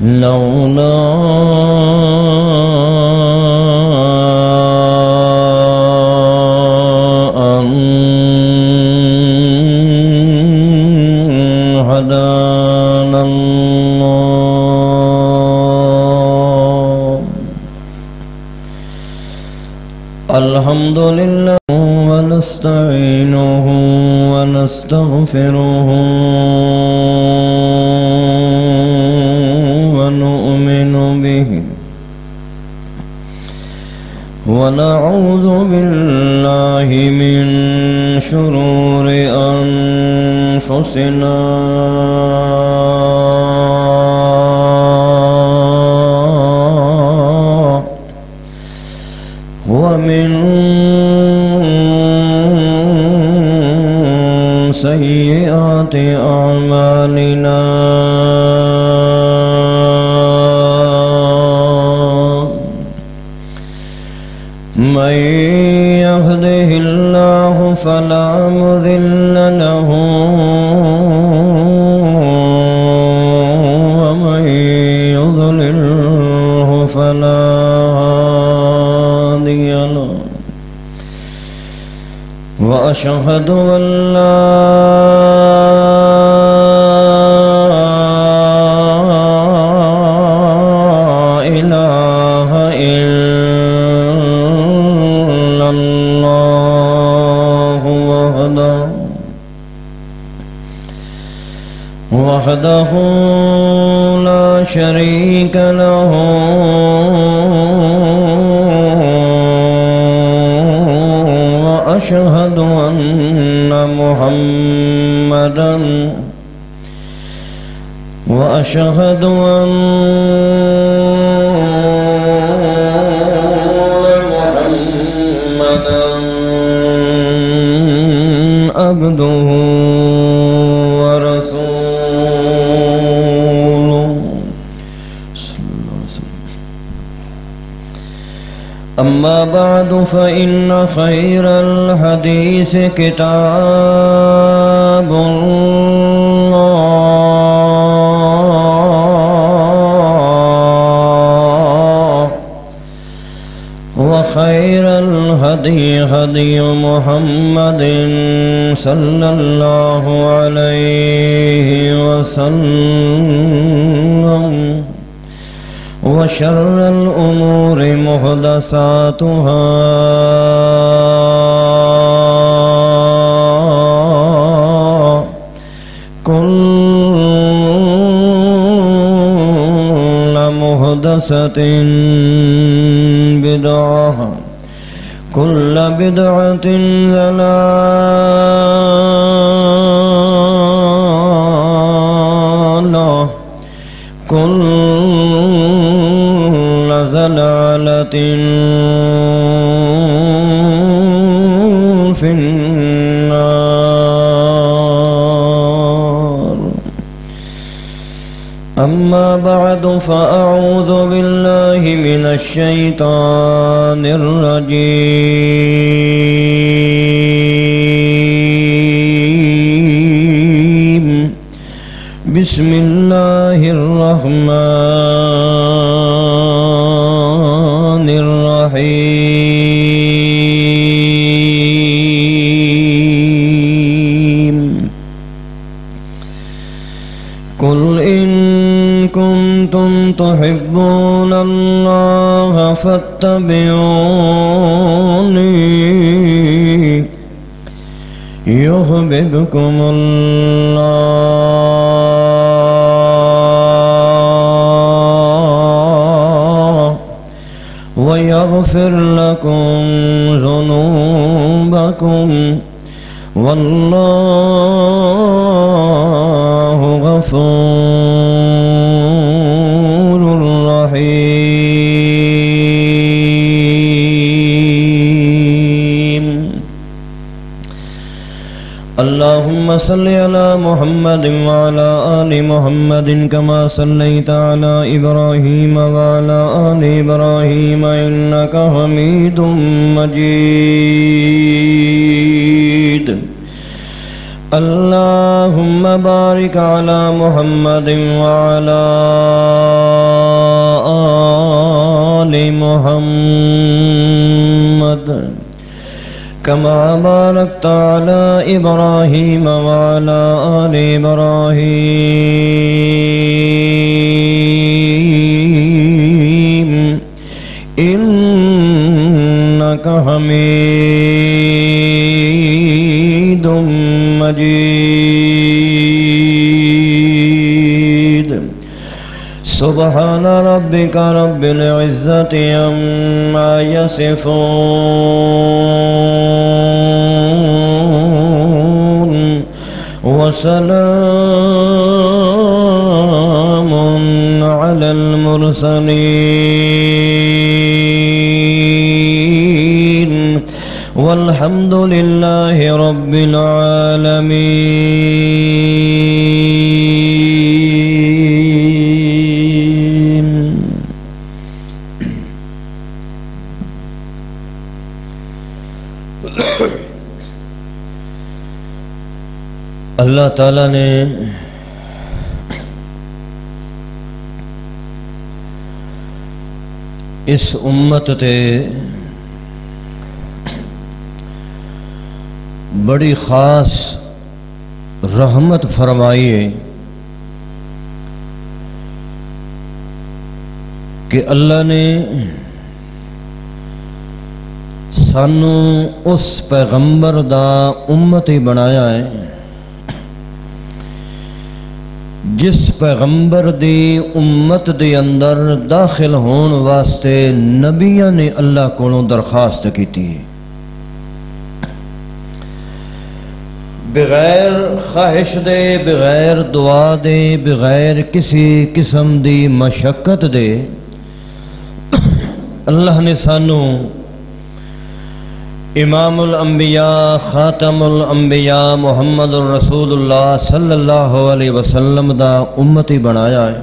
لولا أن هدانا الله. الحمد لله ونستعينه ونستغفره ونؤمن به ونعوذ بالله من شرور أنفسنا ومن سيئات أعمالنا من يهده الله فلا مضل له ومن يضلله فلا هادي له وأشهد أن لا إله إلا الله وحده لا شريك له وأشهد أن محمدا عبده ورسوله. أما بعد فإن خير الحديث كتاب الله وخير الهدي هدي محمد صلى الله عليه وسلم وشر الأمور محدثاتها كل محدثة بدعة كل بدعة ضلالة كل ضلالة في النار. أما بعد فأعوذ بالله من الشيطان الرجيم. بسم الله الرحمن الرحيم. قل إن كنتم تحبون الله فاتبعوني يحببكم الله ويغفر لكم ذنوبكم والله غفور رحيم. اللهم صل على محمد وعلى آل محمد كما صليت على إبراهيم وعلى آل إبراهيم إنك حميد مجيد. اللهم بارك على محمد وعلى باركت على إبراهيم وعلى آل إبراهيم إنك حميد مجيد سبحان ربك رب العزة عما يصفون وسلام على المرسلين والحمد لله رب العالمين. اللہ تعالیٰ نے اس امت تے بڑی خاص رحمت فرمائی ہے کہ اللہ نے سانو اس پیغمبر دا امتی بنایا ہے جس پیغمبر دی امت دے اندر داخل ہون واسطے نبیاں نے اللہ کولوں درخواست کیتی ہے، بغیر خواہش دے، بغیر دعا دے، بغیر کسی قسم دی مشقت دے اللہ نے سانو امام الانبیاء خاتم الانبیاء محمد الرسول اللہ صلی اللہ علیہ وسلم دا امتی بنایا ہے۔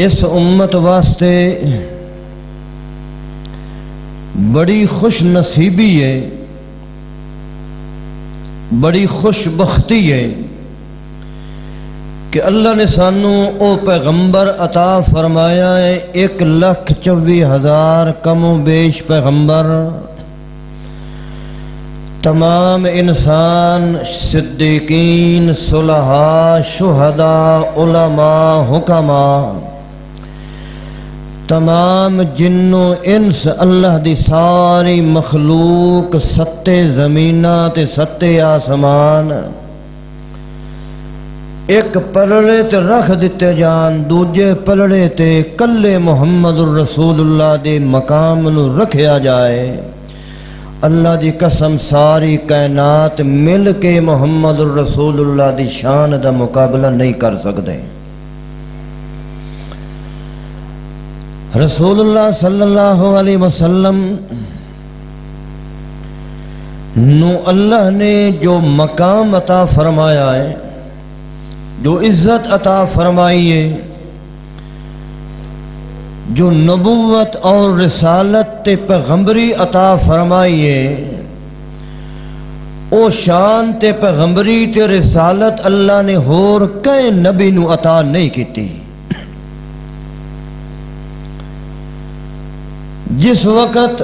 اس امت واسطے بڑی خوش نصیبی ہے، بڑی خوش بختی ہے کہ اللہ نے سانو او پیغمبر عطا فرمایا ہے 1,24,000 کم و بیش پیغمبر، تمام انسان، صدیقین، صلحاء، شہداء، علماء، حکماء، تمام جن و انس، اللہ دی ساری مخلوق، ستے زمیناں تے ستے آسمان ایک پلڑے تے رکھ دیتے جان، دوجے پلڑے تے کلے محمد الرسول اللہ دے مقام نو رکھیا جائے۔ اللہ دی قسم ساری کائنات مل کے محمد الرسول اللہ دی شان دا مقابلہ نہیں کر سکتے۔ رسول اللہ صلی اللہ علیہ وسلم نو اللہ نے جو مقام عطا فرمایا ہے، جو عزت عطا فرمائی ہے، جو نبوت اور رسالت تے پیغمبری عطا فرمائی ہے، او شان تے پیغمبری تے رسالت اللہ نے ہور کئی نبی نو عطا نہیں کیتی۔ جس وقت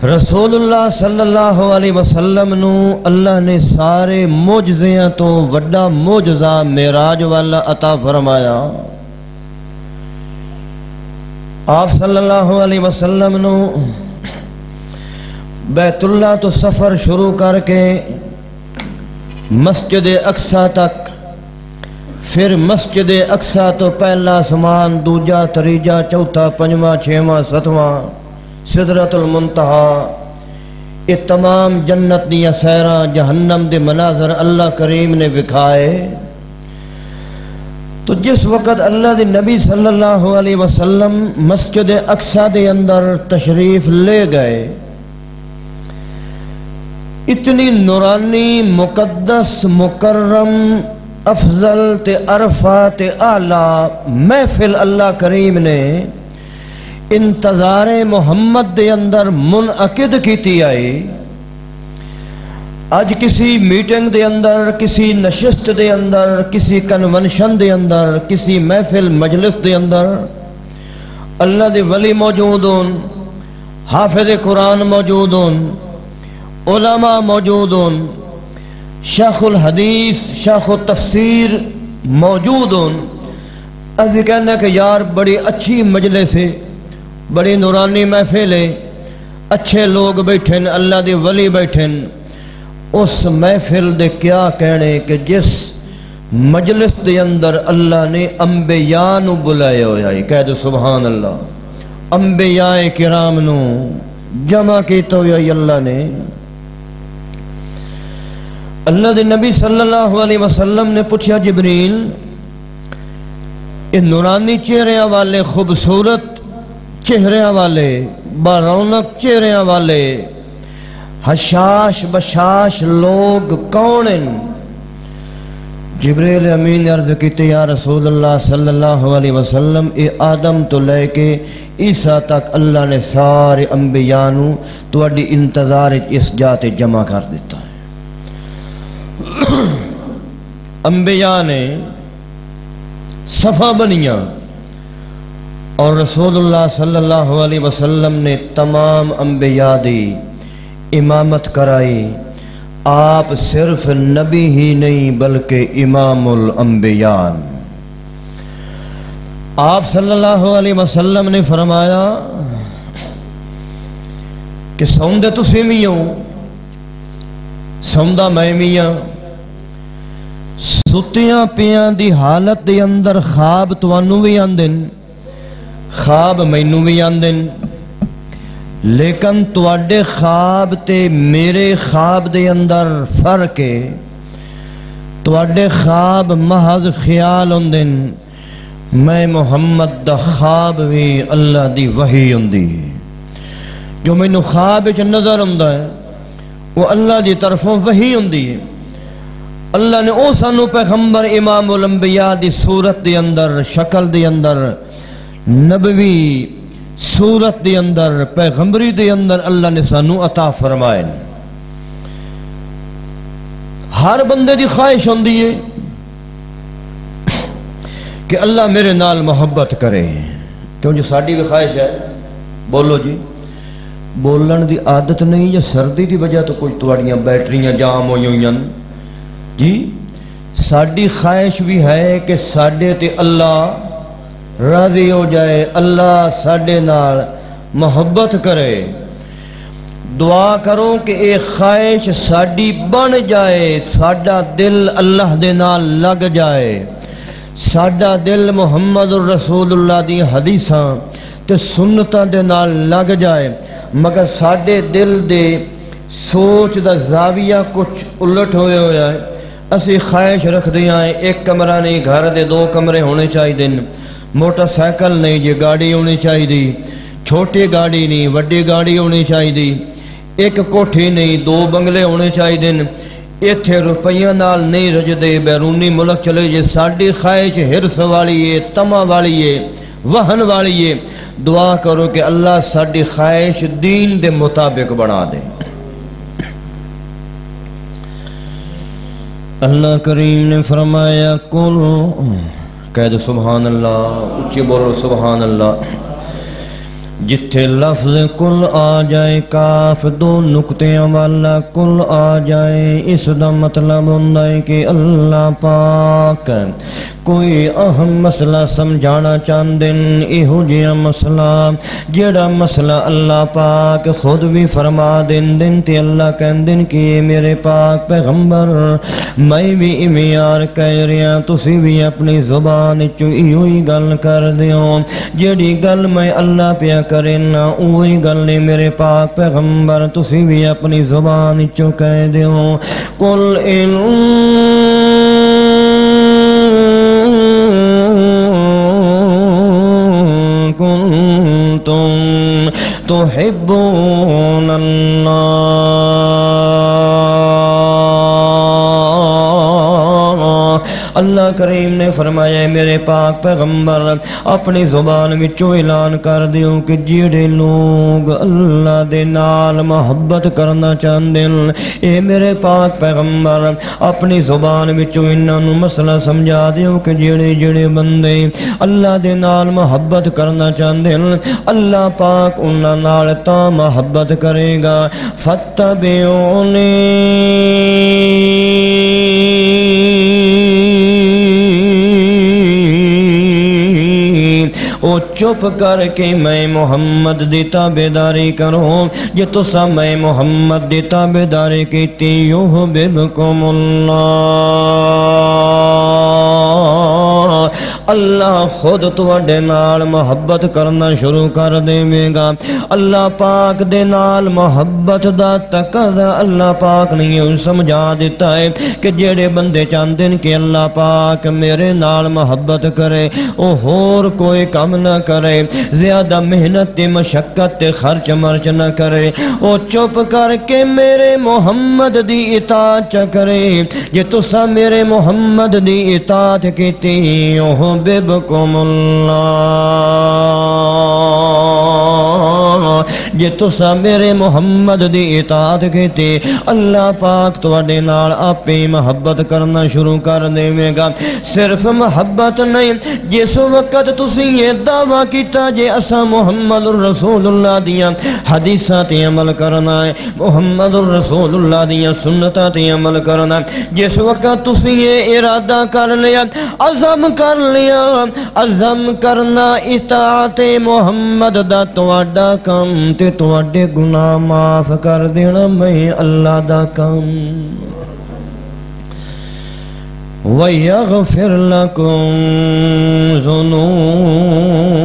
رسول اللہ صلی اللہ علیہ وسلم نو اللہ نے سارے معجزیاں تو وڈا معجزہ معراج والا عطا فرمایا، آپ صلی اللہ علیہ وسلم نو بیت اللہ تو سفر شروع کر کے مسجد اقصی تک، پھر مسجد اقصی تو پہلا آسمان، دوجا، تریجا، چوتھا، پنجواں، چھواں، ستواں، سدرۃ المنتہا، یہ تمام جنت دیا سیراں، جہنم دے مناظر اللہ کریم نے دکھائے۔ تو جس وقت اللہ دے نبی صلی اللہ علیہ وسلم مسجد اقصی دے اندر تشریف لے گئے، اتنی نورانی، مقدس، مکرم، افضل تے عرفہ تے اعلیٰ محفل اللہ کریم نے انتظار محمد دے اندر منعقد کیتی آئی۔ آج کسی میٹنگ دے اندر، کسی نشست دے اندر، کسی کنونشن دے اندر، کسی محفل مجلس دے اندر اللہ دے ولی موجود ہون، حافظ قرآن موجود ہون، علماء موجود ہون، شیخ الحدیث شیخ التفسیر موجود ہون، اسی کہنا کہ یار بڑی اچھی مجلس ہے، بڑی نورانی محفل ہے، اچھے لوگ بیٹھن، اللہ دے ولی بیٹھن، اس محفل دے کیا کہنے کہ جس مجلس دے اندر اللہ نے انبیاء نو بلایا ہویا ہے، کہہ دو سبحان اللہ، انبیاء کرام نو جمع کیتا ہویا ہے اللہ نے۔ اللہ دے نبی صلی اللہ علیہ وسلم نے پوچھا جبریل یہ نورانی چہریاں والے، خوبصورت چہریاں والے، برونق چہریاں والے، حشاش بشاش لوگ کون ہیں؟ جبریل امین نے عرض کیتے یا رسول اللہ صلی اللہ علیہ وسلم اے آدم تو لے کے عیسیٰ تک اللہ نے سارے انبیاء نو تواڈی انتظار اس جاتے جمع کر دیتا ہے۔ انبیاء نے صفحہ بنیاں اور رسول اللہ صلی اللہ علیہ وسلم نے تمام انبیاء دی امامت کرائی۔ آپ صرف نبی ہی نہیں بلکہ امام الانبیاء۔ آپ صلی اللہ علیہ وسلم نے فرمایا کہ سوندے تسی میوں، سوندا میں میاں، ستیاں پیاں دی حالت دے اندر خواب توانوں بھی آندن، خواب مینوں بھی آندن، لیکن تواڈے خواب تے میرے خواب دے اندر فرق ہے۔ تواڈے خواب محض خیال ہوندن، میں محمد دا خواب بھی اللہ دی وحی ہوندی ہے۔ جو مینوں خواب وچ نظر ہوندا ہے وہ اللہ دی طرفوں وحی ہوندی ہے۔ اللہ نے او سانو پیغمبر امام الانبیاء دی صورت دے اندر، شکل دے اندر، نبوی صورت دے اندر، پیغمبری دے اندر اللہ نے سانو عطا فرمائے۔ ہر بندے دی خواہش ہوندی ہے کہ اللہ میرے نال محبت کرے، کیوں جو ساڈی بھی خواہش ہے، بولو جی، بولن دی عادت نہیں یا سردی دی وجہ تو کچھ تواڈیاں بیٹریاں جام ہوئی ہوئی ہیں جی؟ ساڈی خواہش بھی ہے کہ ساڈے تے اللہ راضی ہو جائے، اللہ ساڈے نال محبت کرے۔ دعا کرو کہ ایک خواہش ساڈی بن جائے، ساڈا دل اللہ دے نال لگ جائے، ساڈا دل محمد الرسول اللہ دی حدیثاں تے سنتاں دے نال لگ جائے، مگر ساڈے دل دے سوچ دا زاویہ کچھ الٹ ہوئے ہویا ہے۔ اسی خواہش رکھ دیاں ایک کمرہ نہیں، گھر دے 2 کمرے ہونے چاہیے، موٹر سائیکل نہیں جی، گاڑی ہونی چاہیے، چھوٹی گاڑی نہیں وڈی گاڑی ہونی چاہیے، ایک کوٹھی نہیں 2 بنگلے ہونے چاہیے، ایتھے روپیہ نال نہیں رجدے، بیرونی ملک چلے جے۔ ساڈی خواہش ہرس والی ہے، طمع والی ہے، وہن والی ہے۔ دعا کرو کہ اللہ ساڈی خواہش دین دے مطابق بنا دے۔ اللہ کریم نے فرمایا کل، کہہ دو سبحان اللہ، اچھی بولو سبحان اللہ۔ جتھے لفظ کل آ جائے، کاف 2 نقطیاں والا کل آ جائے، اس دا مطلب ہوندہ ہے کہ اللہ پاک کوئی اہم مسئلہ سمجھانا چاندن، ایہو جیا مسئلہ جیڑا مسئلہ اللہ پاک خود بھی فرما دن تے اللہ کہندن کہ میرے پاک پیغمبر میں بھی امیار کہہ رہا، تسی بھی اپنی زبان چو ایہو ہی گل کر دیو، جیڑی گل میں اللہ پیا کرے نا اوہی گل نے میرے پاک پیغمبر تسی بھی اپنی زبان چو کہہ دیو۔ قل ان کنتم تحبون اللہ اللہ کریم نے فرمایا ہے میرے پاک پیغمبر اپنی زبان وچوں اعلان کر دیو کہ جڑے لوگ اللہ دے نال محبت کرنا چاہندے اے میرے پاک پیغمبر اپنی زبان وچوں انہاں نوں مسئلہ سمجھا دیو کہ جڑے بندے اللہ دے نال محبت کرنا چاہندے اللہ پاک انہاں نال تا محبت کرے گا فتبعونی او چپ کر کے میں محمد دی تابعداری کروں جے تساں میں محمد دی تابعداری کیتی یحببکم اللہ اللہ خود تواڈے نال محبت کرنا شروع کر دے گا اللہ پاک دے نال محبت دا تقاضا اللہ پاک نے یہ سمجھا دیتا ہے کہ جڑے بندے چاہندے کہ اللہ پاک میرے نال محبت کرے او ہور کوئی کام نہ کرے زیادہ محنت تے مشقت تے خرچ مرچ نہ کرے او چپ کر کے میرے محمد دی اطاعت چ کرے جے تساں میرے محمد دی اطاعت کیتی یحببکم اللہ جے تساں میرے محمد دی اطاعت کیتی اللہ پاک تواڈے نال آپے محبت کرنا شروع کر دے گا صرف محبت نہیں جس وقت تسی یہ دعویٰ کیتا جے اسا محمد الرسول اللہ دیاں حدیثاں تے عمل کرنا ہے محمد الرسول اللہ دیاں سنتاں تے عمل کرنا جس وقت تسی یہ ارادہ کر لیا عزم کر لیا عزم کرنا اطاعت محمد دا تواڈا کم تے تواڈے گناہ معاف کر دینا میں اللہ دا کم وَيَغْفِرْ لَكُمْ ذُنُوبَكُمْ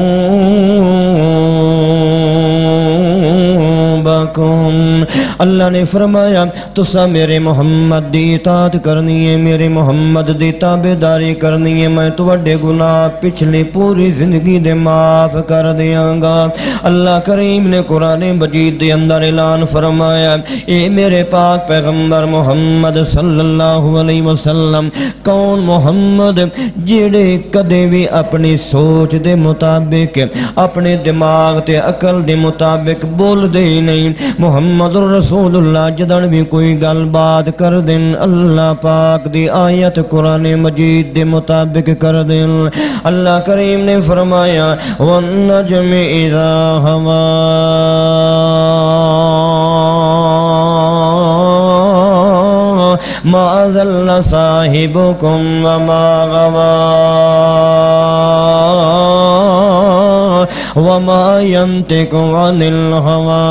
اللہ نے فرمایا تسا میرے محمد دی اطاعت کرنی ہے میرے محمد دی تابعداری کرنی ہے میں تواڈے گناہ پچھلی پوری زندگی دے معاف کر دیاں گا اللہ کریم نے قرآن مجید دے اندر اعلان فرمایا اے میرے پاک پیغمبر محمد صلی اللہ علیہ وسلم کون محمد جڑے کدے بھی اپنی سوچ دے مطابق اپنے دماغ تے عقل دے مطابق بول دے نہیں محمد رسول اللہ جدن بھی کوئی گل بات کر دیں اللہ پاک دی آیت قرآن مجید دے مطابق کر دیں اللہ کریم نے فرمایا وَالنَّجْمِ إِذَا هَوَى مَا ضَلَّ صَاحِبُكُمْ وَمَا غَوَى وَمَا يَنْطِقُ عَنِ الْهَوَى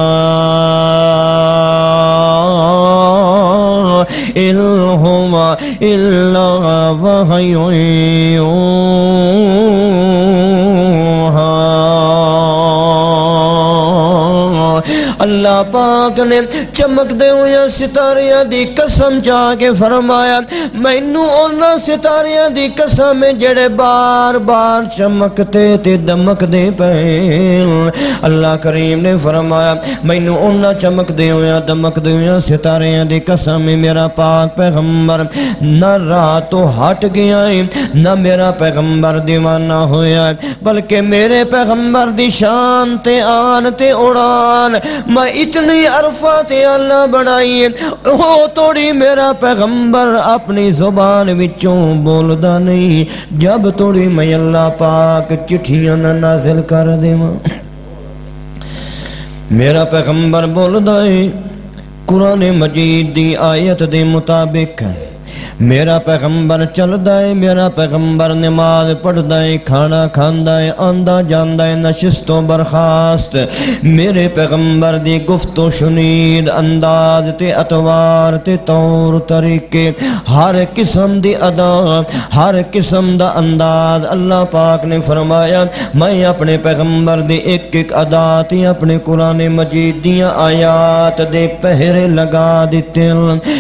إِنْ هُوَ إِلَّا وَحْيٌ يُوحَى اللہ پاک نے چمک دے ہوئے ستاریاں دی قسم چاہ کے فرمایا مینوں انہاں ستاریاں دی قسم جڑے بار بار چمکتے تے دمک دے پین اللہ کریم نے فرمایا مینوں انہاں چمک دے ہوئے دمک دے ہوئے ستاریاں دی قسم میرا پاک پیغمبر نہ راتوں ہٹ گیا ہے نہ میرا پیغمبر دیوانہ ہویا ہے بلکہ میرے پیغمبر دی شان تے آن تے اڑان میں اتنی عرفات اللہ بنائی ہو توڑی میرا پیغمبر اپنی زبان وچوں بولدا نہیں جب توڑی میں اللہ پاک چٹھیاں نازل کر دیواں میرا پیغمبر بولدا ہے قرآن مجید دی آیت دے مطابق میرا پیغمبر چلدا ہے میرا پیغمبر نماز پڑھدا ہے کھانا کھاندا ہے آندا جاندا ہے نشست و برخاست میرے پیغمبر دی گفت و شنید انداز تے اطوار تے طور طریقے ہر قسم دی ادا ہر قسم دا انداز اللہ پاک نے فرمایا میں اپنے پیغمبر دی ایک ایک ادا تے اپنے قرآن مجید دیاں آیات دے پہرے لگا دیتے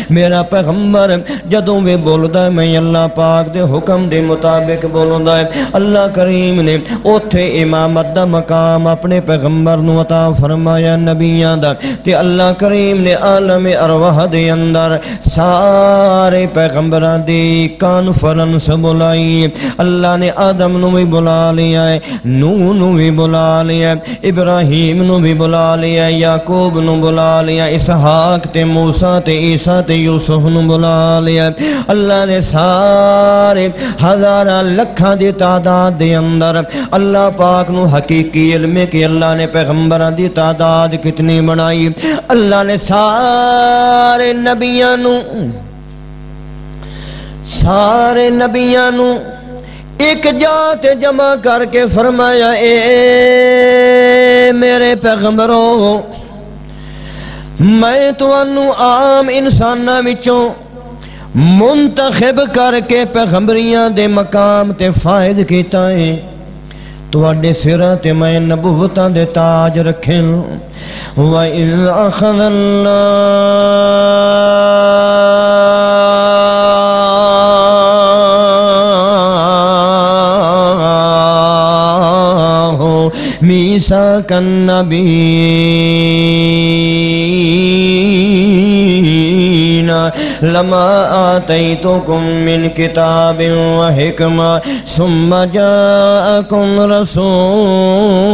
میرا پیغمبر جدوں بھی بولدا ہے میں اللہ پاک دے حکم دے مطابق بولدا ہے اللہ کریم نے اوتھے امامت دا مقام اپنے پیغمبر نو عطا فرمایا نبیاں دا تے اللہ کریم نے عالم ارواح دے اندر سارے پیغمبراں دی کانفرنس بلائی اللہ نے آدم نو بھی بلا لیا ہے نوح نو بھی بلا لیا ہے ابراہیم نو بھی بلا لیا ہے یعقوب نو بلا لیا اسحاق تے موسیٰ تے عیسیٰ تے یوسف نو بلا لیا ہے اللہ نے سارے ہزارہ لکھاں دی تعداد دے اندر اللہ پاک نو حقیقی علم ہے کہ اللہ نے پیغمبران دی تعداد کتنی بنائی اللہ نے سارے نبیاں نو ایک جات جمع کر کے فرمایا اے میرے پیغمبروں میں تانوں عام انساناں وچوں منتخب کر کے پیغمبریاں دے مقام تے فائد کیتا ہے تواڈے سراں تے میں نبوتاں دے تاج رکھے وَإِذْ أَخَذَ ميثاق النبيين لما آتيتكم من كتاب وحكمة ثم جاءكم رسول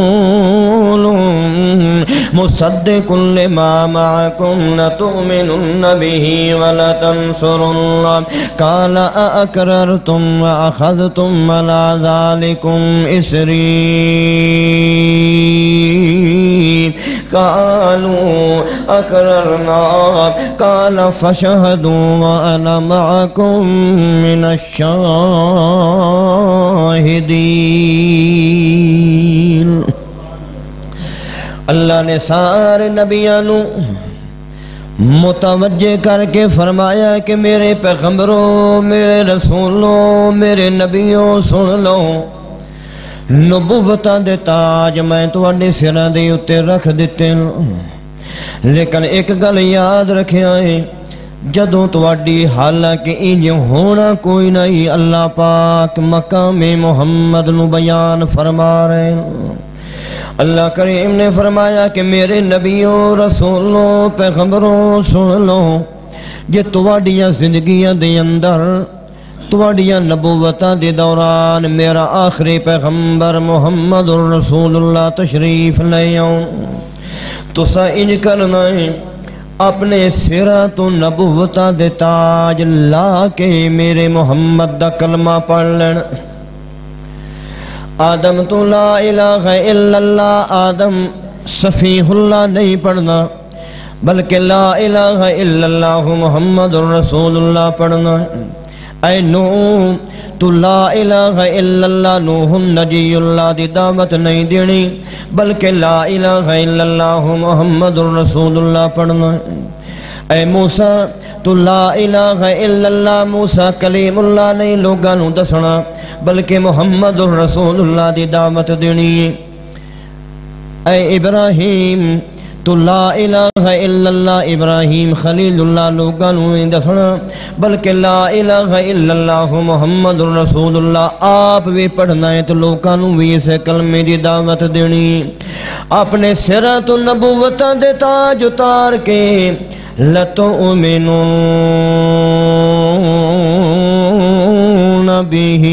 مصدق لما معكم لتؤمنن به ولتنصرن قال أأقررتم وأخذتم على ذلكم إصري قالوا أقررنا قال فاشهدوا وأنا معكم من الشاهدين اللہ نے سارے نبیوں متوجہ کر کے فرمایا کہ میرے پیغمبروں میرے رسولوں میرے نبیوں سن لو نبوتاں دے تاج میں تواڈے سراں دے اُتے رکھ دتے لیکن ایک گل یاد رکھیا ہے جدوں تواڈی حالانکہ انج ہونا کوئی نہیں اللہ پاک مقام محمد نو بیان فرما رہے اللہ کریم نے فرمایا کہ میرے نبیوں رسولوں پیغمبروں سن لو جے تواڈیاں زندگیاں دے اندر تواڈیاں نبوتاں دے دوران میرا آخری پیغمبر محمد رسول اللہ تشریف لے آؤں تسا انج کرنا ہے اپنے سراں تو نبوتاں دے تاج لا کے میرے محمد دا کلمہ پڑھ لینا آدم تو لا الہ الا اللہ آدم صفیح اللہ نہیں پڑھنا بلکہ لا الہ الا اللہ محمد رسول اللہ پڑھنا اے نوح تو لا الہ الا اللہ نوح نجی اللہ دی دعوت نہیں دینی بلکہ لا الہ الا اللہ محمد رسول اللہ پڑھنا اے موسیٰ تو لا الہ الا اللہ موسیٰ کلیم اللہ نہیں لوگاں نو دسنا بلکہ محمد رسول اللہ دی دعوت دینی اے ابراہیم تو لا الہ الا اللہ ابراہیم خلیل اللہ لوگاں نو دسنا بلکہ لا الہ الا اللہ محمد رسول اللہ آپ بھی پڑھنا ہے تو لوگاں نو بھی اسے کلمے دی دعوت دینی اپنے سراں تو نبوتاں دے تاج اتار کے لَتُؤْمِنُونَ بِهِ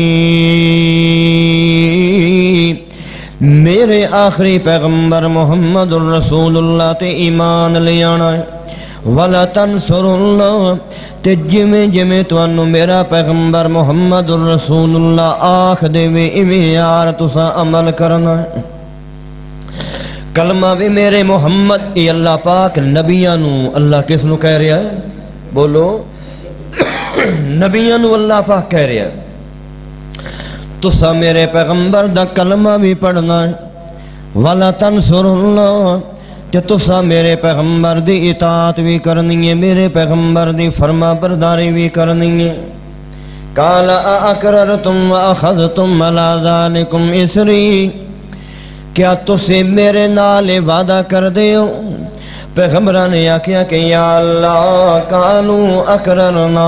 میرے آخری پیغمبر محمد رسول اللہ تے ایمان لے آنا ہے وَلَتَنْصُرُنَّهُ تے جمیں جمیں توانو میرا پیغمبر محمد رسول اللہ آخ دے وے ایویں یار تسا عمل کرنا ہے کلمہ بھی میرے محمد ای اللہ پاک نبیانو اللہ کس نو کہہ رہا ہے بولو نبیانو اللہ پاک کہہ رہا ہے تسا میرے پیغمبر دا کلمہ بھی پڑھنا ہے وَلَا تَنْصُرُنَّهُ کہ تسا میرے پیغمبر دی اطاعت بھی کرنی ہے میرے پیغمبر دی فرما برداری بھی کرنی ہے قَالَ أَأَقْرَرْتُمْ وَأَخَذْتُمْ عَلَى ذَلِكُمْ إِصْرِي کیا تسے میرے نال وعدہ کر دے ہو پیغمبران نے کیا کہ یا اللہ قالوا اقررنا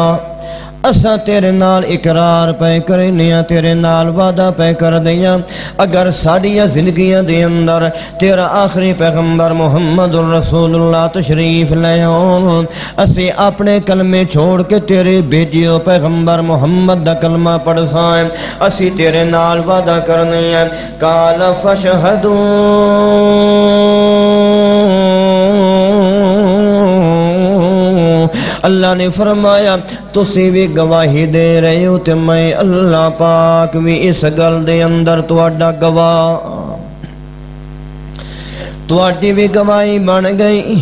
اساں تیرے نال اقرار پہ کرنیاں تیرے نال وعدہ پہ کر دیاں اگر ساڈیاں زندگیاں دے اندر تیرا آخری پیغمبر محمد الرسول اللہ تشریف لے آؤن اسی اپنے کلمے چھوڑ کے تیرے بھیجیو پیغمبر محمد دا کلمہ پڑھ سائیں اسی تیرے نال وعدہ کرنے ہیں قال فاشہدوا اللہ نے فرمایا تسی بھی گواہی دے رہے ہو تے میں اللہ پاک بھی اس گل دے اندر تواڈا گواہ تواڈی بھی گواہی بن گئی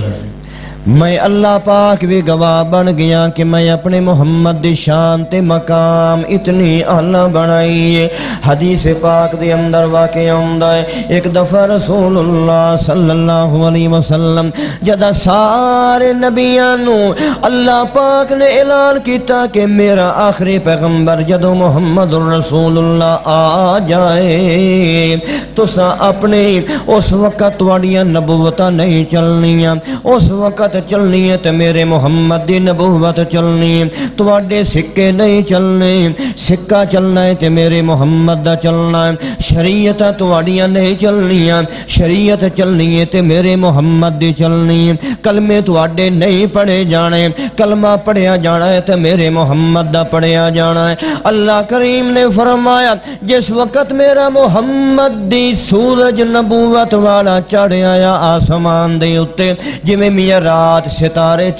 میں اللہ پاک بھی گواہ بن گیا کہ میں اپنے محمد دی شان تے مقام اتنی اعلیٰ بنائی ہے حدیث پاک دے اندر واقع آندا ہے ایک دفعہ رسول اللہ صلی اللہ علیہ وسلم جدا سارے نبیاں نو اللہ پاک نے اعلان کیتا کہ میرا آخری پیغمبر جدو محمد الرسول اللہ آ جائے تو سا اپنے اس وقت واڑیاں نبوتاں نہیں چلنیاں اس وقت چلنی ہے تے میرے محمد دی نبوت چلنی ہے تواڈے سکے نہیں چلنے سکہ چلنا ہے تے میرے محمد دا چلنا ہے شریعت تواڈیاں نہیں چلنیاں شریعت چلنی ہے تے میرے محمد دی چلنی ہے کلمے تواڈے نہیں پڑھے جانے کلمہ پڑھیا جانا ہے تے میرے محمد دا پڑھیا جانا ہے اللہ کریم نے فرمایا جس وقت میرا محمد دی سورج نبوت والا چڑھ آیا آسمان دے اتے جویں میاں رات ستارے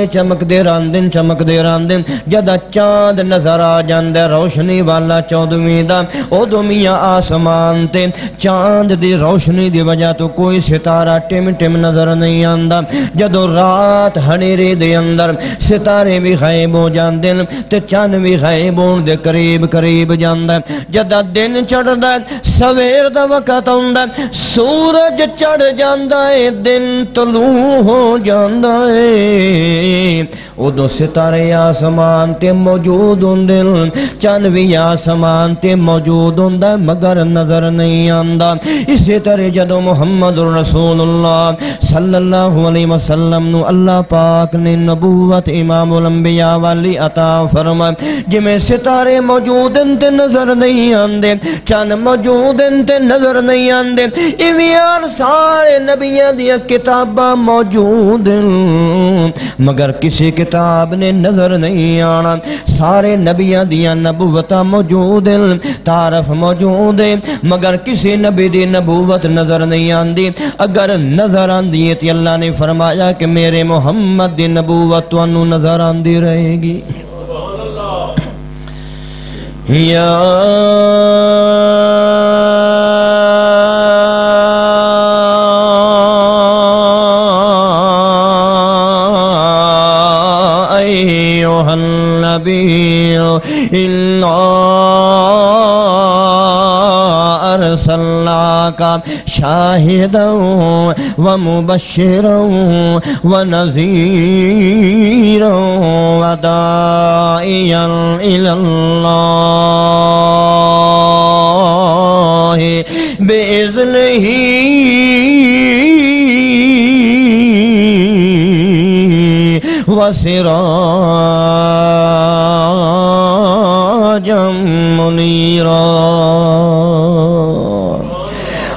چمک دے راندن جدا چاند نظر آ جاندے روشنی والا 14ویں دا اودو میاں آسمان تے چاند دی روشنی دی وجہ تو کوئی ستارہ ٹم نظر نہیں آندا جدو رات ہنیری دے اندر ستارے بھی غائب ہو جاندے تے چاند بھی غائب ہون دے قریب جاندا جدا دن چڑھدا سویر دا وقت ہوندا سورج چڑھ جاندا ہے دن طلوع ہو جاندا ہے ادو ستارے آسمان تے موجود ہوندے چند بھی آسمان تے موجود ہوندا مگر نظر نہیں آندا اسی طرح جدو محمد رسول اللہ صلی اللہ علیہ وسلم نو اللہ پاک نے نبوت امام الانبیاء والی عطا فرمائے جمیں ستارے موجود تے نظر نہیں آندے چند موجود تے نظر نہیں آندے ایویار سارے نبیاں دیا کتاباں موجود مگر کسی کتاب نے نظر نہیں آنا سارے نبیاں دیا نبوتاں موجود تعارف موجود مگر کسی نبی دی نبوت نظر نہیں آندی اگر نظر آندی ہے تو اللہ نے فرمایا کہ میرے محمد دی نبوت تو انہوں نظر آندی رہے گی یا ارسلناک شاہدا ومبشرا ونذیرا وداعیا الی اللہ بإذنہ وسراجا منیرا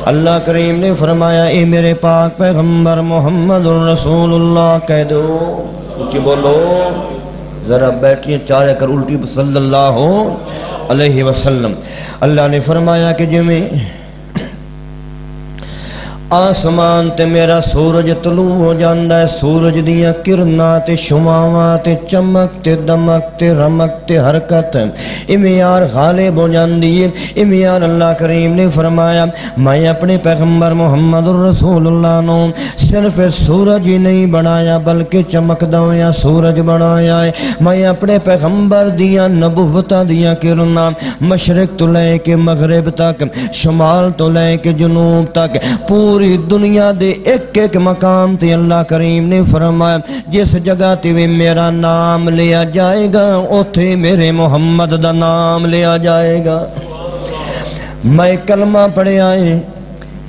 اللہ کریم نے فرمایا اے میرے پاک پیغمبر محمد الرسول اللہ کہہ دو اونچی بولو ذرا بیٹھیے چارے کر الٹی صلی اللہ علیہ وسلم اللہ نے فرمایا کہ جمیں آسمان تے میرا سورج طلوع ہو جاندہ ہے سورج دیا کرنات شماوات چمک دمک رمک حرکت امیار غالب ہو جاندی ہے امیار اللہ کریم نے فرمایا میں اپنے پیغمبر محمد الرسول اللہ نو صرف سورج ہی نہیں بنایا بلکہ چمک دویا سورج بنایا ہے میں اپنے پیغمبر دیا نبوتہ دیا کرنا مشرق تو لے کے مغرب تک شمال تو لے کے جنوب تک پوری دنیا دے ایک ایک مقام تے اللہ کریم نے فرمایا جس جگہ تے بھی میرا نام لیا جائے گا اوتھے میرے محمد دا نام لیا جائے گا میں کلمہ پڑھے آئے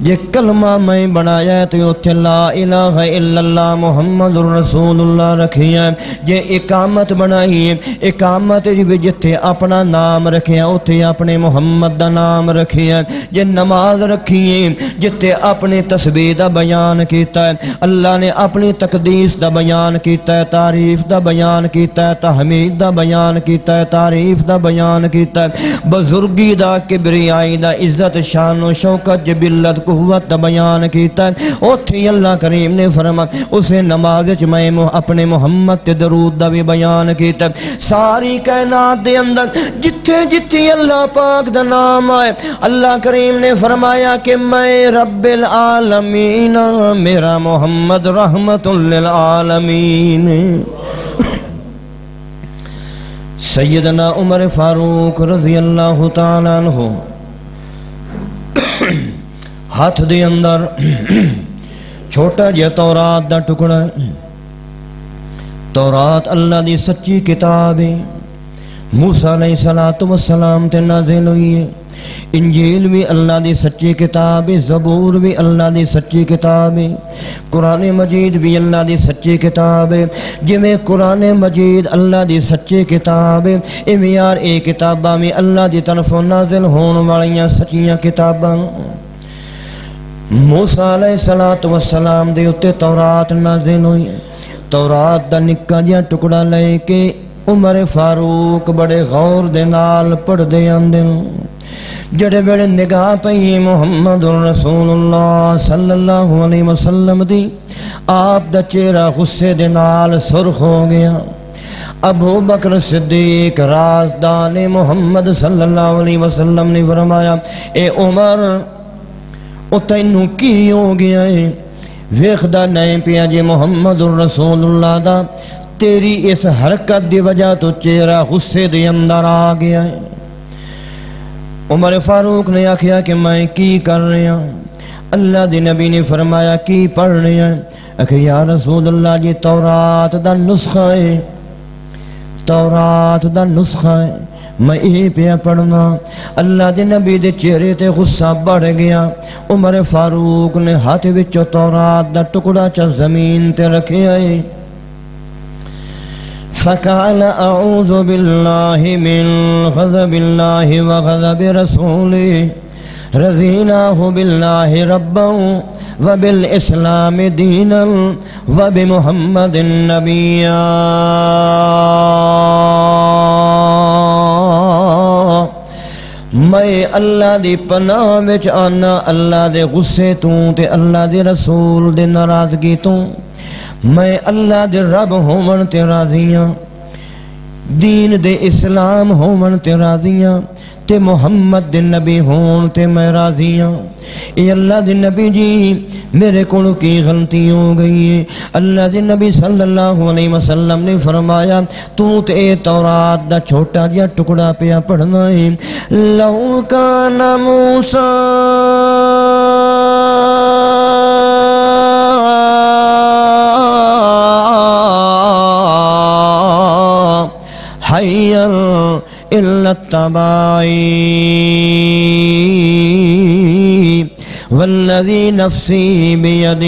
جے کلمہ میں بنایا ہے تو اتھے لا الہ الا اللہ محمد الرسول اللہ رکھی ہے. جے اقامت بنائی ہے اقامت جتھے اپنا نام رکھے اتھے اپنے محمد دا نام رکھی ہے. جے نماز رکھی ہے جتھے اپنی تسبیح دا بیان کیتا ہے اللہ نے اپنی تقدیس دا بیان کیتا ہے تعریف دا بیان کیتا ہے تحمید دا بیان کیتا ہے تعریف دا بیان کیتا ہے بزرگی دا کبریائی دا عزت شان و شوکت جبلت قوت دا بیان کیتا ہے. اوتھے اللہ کریم نے فرمایا اسے نماز وچ میں اپنے محمد تے درود دا بھی بیان کیتا ہے. ساری کائنات دے اندر جتھے جتھے اللہ پاک دا نام آئے اللہ کریم نے فرمایا کہ میں رب العالمین میرا محمد رحمت للعالمین. سیدنا عمر فاروق رضی اللہ تعالیٰ عنہ ہاتھ دے اندر چھوٹا جہا تورات دا ٹکڑا ہے. تورات اللہ دی سچی کتاب ہے موسیٰ علیہ السلام تے نازل ہوئی ہے. انجیل بھی اللہ دی سچی کتاب ہے زبور بھی اللہ دی سچی کتاب ہے قرآن مجید بھی اللہ دی سچی کتاب ہے. جویں قرآن مجید اللہ دی سچی کتاب ہے ایویں یار اے کتاباں میں اللہ دی طرفوں نازل ہون والیاں سچیاں کتاباں. موسیٰ علیہ السلام دے اتے تورات نازل ہوئی. تورات دا نکا جہا ٹکڑا لے کے عمر فاروق بڑے غور دے نال پڑھ دے آندے جڑے بڑے نگاہ پئی محمد رسول اللہ صلی اللہ علیہ وسلم دی آپ دا چہرہ غصے دے نال سرخ ہو گیا. ابو بکر صدیق رازدان محمد صلی اللہ علیہ وسلم نے فرمایا اے عمر او تینوں کی ہو گیا ہے ویخدہ نہیں پیا جے محمد الرسول اللہ دا تیری اس حرکت دی وجہ تو چہرہ غصے دے اندر آ گیا ہے. عمر فاروق نے آکھیا کہ میں کی کر رہے ہیں اللہ دی نبی نے فرمایا کی پڑھ رہے ہیں کہ یا رسول اللہ جی تورات دا نسخہ ہے تورات دا نسخہ ہے میں یہ پیا پڑھنا. اللہ دے نبی دے چہرے تے غصہ بڑھ گیا. عمر فاروق نے ہاتھ وچوں تورات دا ٹکڑا چا زمین تے رکھیا ہے. فقال اعوذ باللہ من غضب اللہ وغضب رسولہ رضیناہ باللہ ربا وبالاسلام دینا وبمحمد نبیا. میں اللہ دی پناہ وچ آنا اللہ دے غصے تو تے اللہ دے رسول دے ناراضگی تو. میں اللہ دے رب ہومن تے راضیاں دین دے اسلام ہومن تے راضیاں تے محمد دے نبی ہون تے میں راضیاں. اے اللہ دے نبی جی میرے کولوں کی غلطی ہو گئی ہے. اللہ دے نبی صلی اللہ علیہ وسلم نے فرمایا تو تے تورات دا چھوٹا جہا ٹکڑا پیا پڑھنا ہے. لو کان موسیٰ حیّا الا اتبعی والذی نفسی بیدہ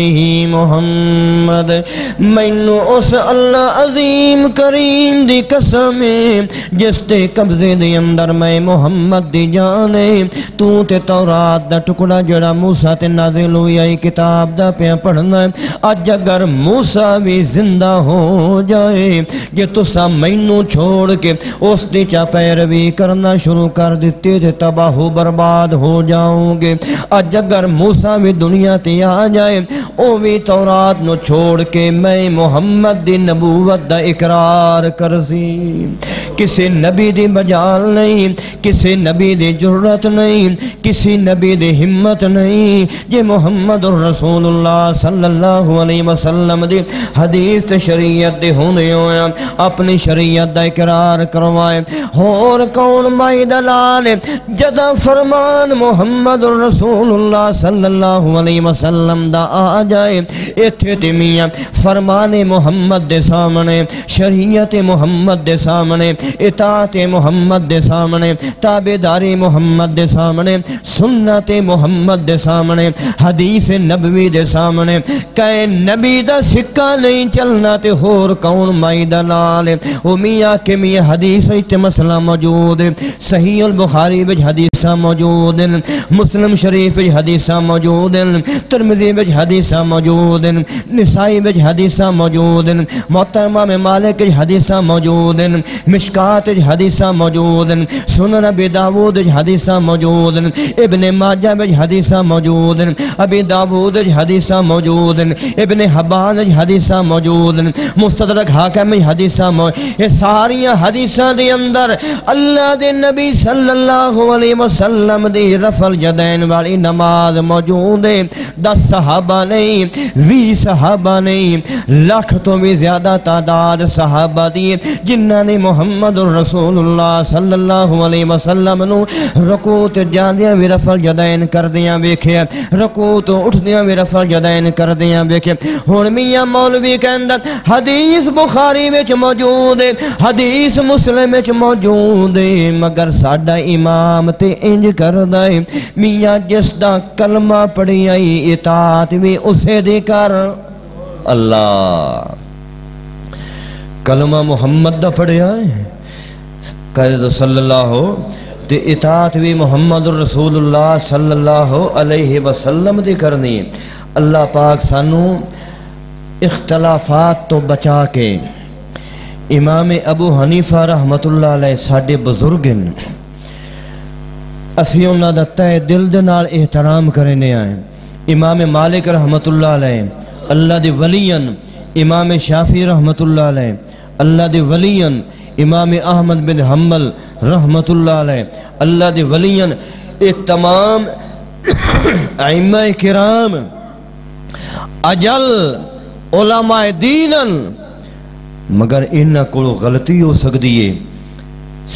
محمد. مینو اس اللہ عظیم کریم دی قسم جس تے قبضے دے اندر میں محمد دی جانے تو تے تورات دا ٹکڑا جڑا موسیٰ تے نازل ہوئی آئی کتاب دا پیا پڑھنا ہے. اج اگر موسیٰ بھی زندہ ہو جائے کہ تسا مینو چھوڑ کے اس دی چا پیروی کرنا شروع کر دیتے تھے تباہ و برباد ہو جاؤں گے. اج اگر موسیٰ بھی دنیا تے آ جائے او بھی تورات نو چھوڑ کے میں محمد دی نبوت دا اقرار کرسی. کسی نبی دی مجال نہیں کسی نبی دی جرت نہیں کسی نبی دی ہمت نہیں یہ محمد الرسول اللہ صلی اللہ علیہ وسلم دی حدیث شریعت دی ہونے ہویا اپنی شریعت دا اقرار کروائے. اور کون مائی دلال جدا فرمان محمد الرسول اللہ صلی اللہ علیہ وسلم دا آ جائے ایتھے تیمیاں فرمان محمد دے سامنے شریعت محمد دے سامنے اطاعت محمد دے سامنے، تابعداری محمد دے سامنے، سنت محمد دے سامنے، حدیث نبوی دے سامنے، کہ نبی دا سکہ نہیں چلنا تے ہور کون مائی دا نال۔ او میاں کہ میاں حدیث تے مسئلہ موجود ہے، صحیح البخاری وچ حدیثاں موجود ہیں، مسلم شریف وچ حدیثاں موجود ہیں، ترمذی وچ حدیثاں موجود ہیں، نسائی وچ حدیثاں موجود ہیں، موطا امام مالک وچ حدیثاں موجود ہیں، مشکات وچ حدیثاں موجود ہیں، سنن ابی داؤد وچ حدیثاں موجود ہیں، ابن ماجہ وچ حدیثاں موجود ہیں، ابی داؤد وچ حدیثاں موجود ہیں، ابن حبان وچ حدیثاں موجود ہیں، مستدرک حاکم وچ حدیثاں موجود، یہ ساریاں حدیثاں دے اندر اللہ دے نبی صلی اللہ علیہ وسلم دی رفع الیدین والی نماز موجود ہے۔ 10 صحابہ نہیں، 20 صحابہ نہیں، لاکھ تو بھی زیادہ تعداد صحابہ دی جنہاں نے محمد رسول اللہ صلی اللہ علیہ وسلم نو رکوع تے جاندیاں بھی رفع الیدین کردیاں ویکھیا، رکوع تو اٹھدیاں بھی رفع الیدین کردیاں ویکھیا۔ ہن میاں مولوی کہندا حدیث بخاری وچ موجود ہے، حدیث مسلم وچ موجود ہے، مگر ساڈا امام تے انج کردا ہے میاں جس دا کلمہ پڑھی آئی اطاعت بھی اسے دی کر۔ اللہ کلمہ محمد دا پڑھیا ہے کہ صلی اللہ تے اطاعت بھی محمد رسول اللہ صلی اللہ علیہ وسلم دی کرنی ہے۔ اللہ پاک سانو اختلافات تو بچا کے، امام ابو حنیفہ رحمت اللہ علیہ ساڈے بزرگ ہیں، اسی انہاں دا تہ دل دے نال احترام کرنے آئے۔ امام مالک رحمت اللہ علیہ اللہ دی ولیاں، امام شافعی رحمت اللہ علیہ اللہ دی ولیاں، امام احمد بن حنبل رحمت اللہ علیہ اللہ دی ولیاں، یہ تمام ائمہ کرام اجل علماء دین، مگر انہاں کو غلطی ہو سکتی ہے،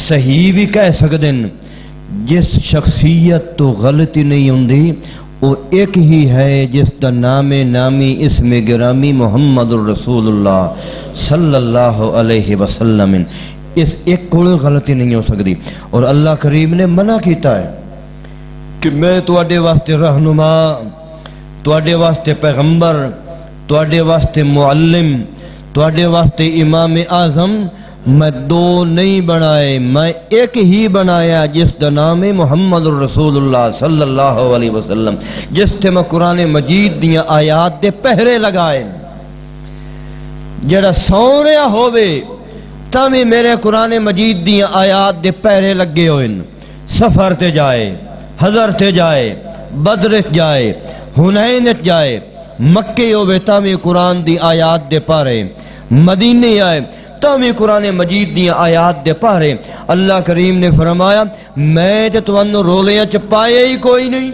صحیح بھی کہہ سکتے ہیں۔ جس شخصیت تو غلطی نہیں ہوندی وہ ایک ہی ہے جس دا نام نامی اسم گرامی محمد الرسول اللہ صلی اللہ علیہ وسلم، اس ایک کوئی غلطی نہیں ہو سکتی۔ اور اللہ کریم نے منع کیتا ہے کہ میں تواڈے واسطے رہنما، تواڈے واسطے پیغمبر، تواڈے واسطے معلم، تواڈے واسطے امام اعظم میں دو نہیں بنائے، میں ایک ہی بنایا جس دا نام محمد الرسول اللہ صلی اللہ علیہ وسلم، جس تے میں قرآن مجید دیاں آیات دے پہرے لگائے، جڑا سو رہا ہوئے تاوی میرے قرآن مجید دیاں آیات دے پہرے لگے ہوئے، سفر تے جائے، حضر تے جائے، بدر جائے، حنین جائے، مکے ہوئے تاوی قرآن دی آیات دے پارے، مدینے آئے تاوی قرآن مجید دیاں آیات دے پارے۔ اللہ کریم نے فرمایا میں تے تانوں رولیاں چ پائے ہی کوئی نہیں،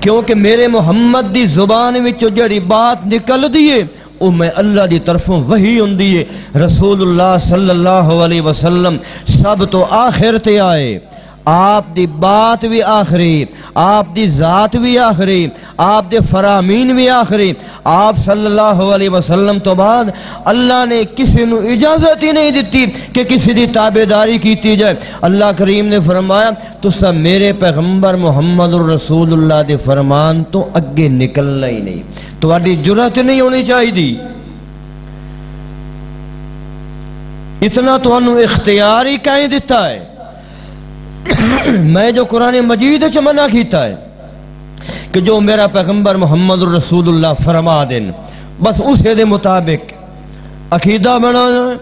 کیونکہ میرے محمد دی زبان وچوں جڑی بات نکل دیئے او میں اللہ دی طرفوں وحی ہوندی ہے۔ رسول اللہ صلی اللہ علیہ وسلم سب تو آخر تے آئے، آپ دی بات بھی آخری، آپ دی ذات بھی آخری، آپ دے فرامین بھی آخری۔ آپ صلی اللہ علیہ وسلم تو بعد اللہ نے کسی نو اجازت ہی نہیں دیتی کہ کسی دی تابعداری کیتی جائے۔ اللہ کریم نے فرمایا تو سب میرے پیغمبر محمد الرسول اللہ دے فرمان تو اگے نکلنا ہی نہیں، تواڈی جرات نہیں ہونی چاہیے دی، اتنا تو انہوں اختیار ہی کہیں دیتا ہے۔ میں جو قرآن مجید سے منع کیتا ہے کہ جو میرا پیغمبر محمد الرسول اللہ فرما دیں بس اسے دے مطابق عقیدہ بنانا ہے،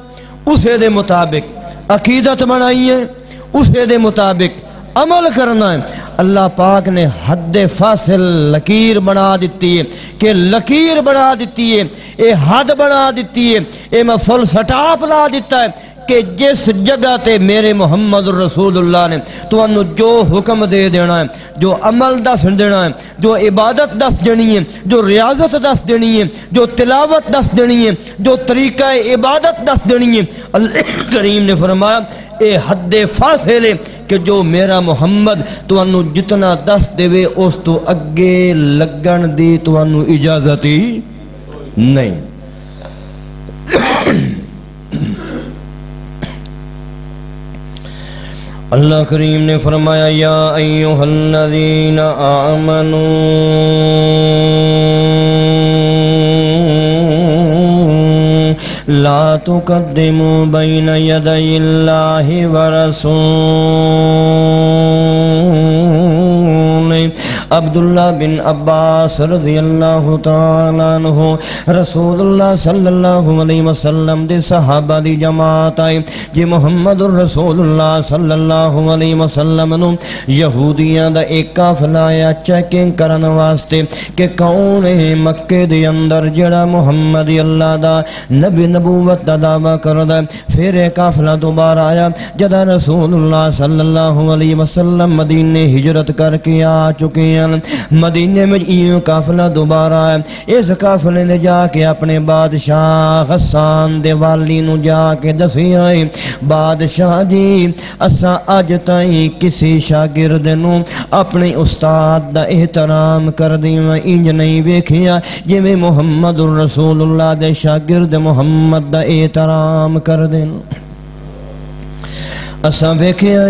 اسے دے مطابق عقیدت بنائی ہے، اسے دے مطابق عمل کرنا ہے۔ اللہ پاک نے حد فاصل لکیر بنا دیتی ہے کہ لکیر بنا دیتی ہے، اے حد بنا دیتی ہے، اے میں فل سٹاپ لا دیتا ہے کہ جس جگہ تے میرے محمد رسول اللہ نے تو انہوں جو حکم دے دینا ہے، جو عمل دس دینا ہے، جو عبادت دس دینی ہے، جو ریاضت دس دینی ہے، جو تلاوت دس دینی ہے، جو طریقہ عبادت دس دینی ہے، اللہ کریم نے فرمایا اے حد فاصل ہے کہ جو میرا محمد تو انہوں جتنا دس دے وے اس تو اگے لگن دی تو انہوں اجازت ہی نہیں۔ اللہ کریم نے فرمایا یا ایھا الذین آمنوا لا تقدموا بین یدی اللہ ورسولہ۔ عبداللہ بن عباس رضی اللہ تعالیٰ عنہ رسول اللہ صلی اللہ علیہ وسلم دے صحابہ دی جماعت آئے جی محمد رسول اللہ صلی اللہ علیہ وسلم نو یہودیاں دا ایک قافلہ آیا چیکنگ کرن واسطے کہ کون ہے مکے دے اندر جڑا محمد اللہ دا نبی نبوت دا دعویٰ کردہ۔ پھر ایک قافلہ دوبارہ آیا جدا رسول اللہ صلی اللہ علیہ وسلم مدینے ہجرت کر کے آ چکے ہیں۔ مدینے میں یہ قافلہ دوبارہ ہے۔ اس قافلے نے جا کے اپنے بادشاہ غسان دے والی نو جا کے دسی آئے بادشاہ جی اساں اج تائیں کسی شاگرد نو اپنے استاد دا احترام کر دیواں انج نہیں ویکھیا جویں محمد رسول اللہ دے شاگرد محمد دا احترام کر دین۔ اساں ویکھیا